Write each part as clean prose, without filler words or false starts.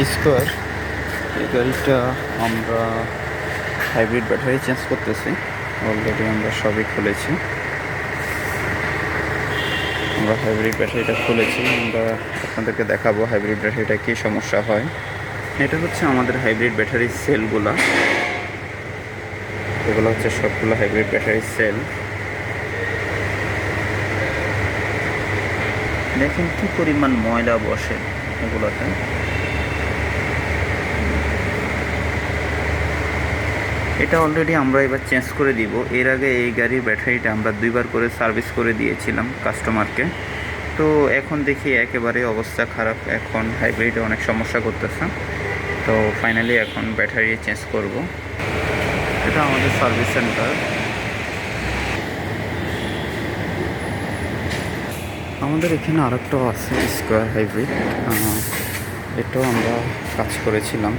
Square, এই গাড়িটা আমরা হাইব্রিড ব্যাটারি চেঞ্জ করতেছি। অলরেডি আমরা সবই খুলেছি, আমরা হাইব্রিড ব্যাটারিটা খুলেছি। আমরা আপনাদেরকে দেখাবো হাইব্রিড ব্যাটারিটা কী সমস্যা হয়। এটা হচ্ছে আমাদের হাইব্রিড ব্যাটারির সেলগুলা, এগুলো হচ্ছে সবগুলো হাইব্রিড ব্যাটারির সেল। দেখেন কি পরিমাণ ময়লা বসে এগুলোতে। এটা অলরেডি আমরা এবার চেঞ্জ করে দিব। এর আগে এই গাড়ির ব্যাটারিটা আমরা 2বার করে সার্ভিস করে দিয়েছিলাম কাস্টমারকে। তো এখন দেখি একেবারে অবস্থা খারাপ, এখন হাইব্রিডে অনেক সমস্যা করতেছে। তো ফাইনালি এখন ব্যাটারি চেঞ্জ করব। এটা আমাদের সার্ভিস সেন্টার। আমাদের এখানে আরেকটাও আছে স্কোয়ার হাইব্রিড, এটাও আমরা কাজ করেছিলাম।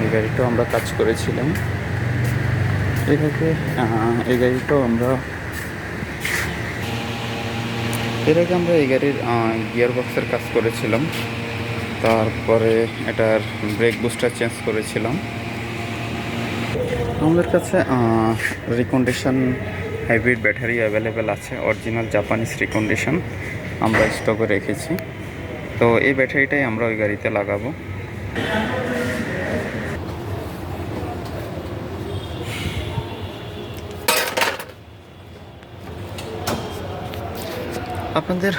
এই গাড়িটাও আমরা কাজ করেছিলাম এটাকে। এই গাড়িটাও আমরা এর আগে আমরা এই গাড়ির গিয়ার বক্সের কাজ করেছিলাম, তারপরে এটার ব্রেক বুস্টার চেঞ্জ করেছিলাম। আমাদের কাছে রিকন্ডিশন হাইব্রিড ব্যাটারি অ্যাভেলেবেল আছে, অরিজিনাল জাপানিজ রিকন্ডিশন আমরা স্টকে রেখেছি। তো এই ব্যাটারিটাই আমরা ওই গাড়িতে লাগাবো। আপনাদের